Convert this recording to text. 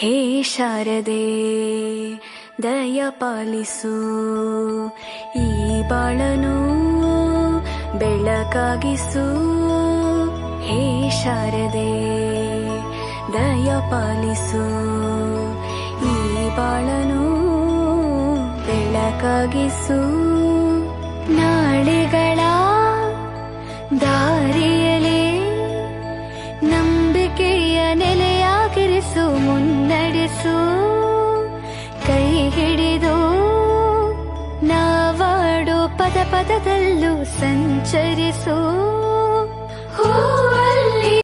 ಹೇ ಶಾರದೆ ದಯ ಪಾಲಿಸು, ಈ ಬಾಳನು ಬೆಳಕಾಗಿಸು. ಹೇ ಶಾರದೆ ದಯ ಪಾಲಿಸು, ಈ ಬಾಳನು ಬೆಳಕಾಗಿಸು. ನಾಳೆಗಳ ದಾರಿಯಲಿ ನಂಬಿಕೆಯ ನೆಲೆಯಾಗಿರಿಸು, ಮುನ್ನಡೆಸು. ಕೈ ಹಿಡಿದು ನಾವಾಡು ಪದ ಪದದಲ್ಲೂ ಸಂಚರಿಸು.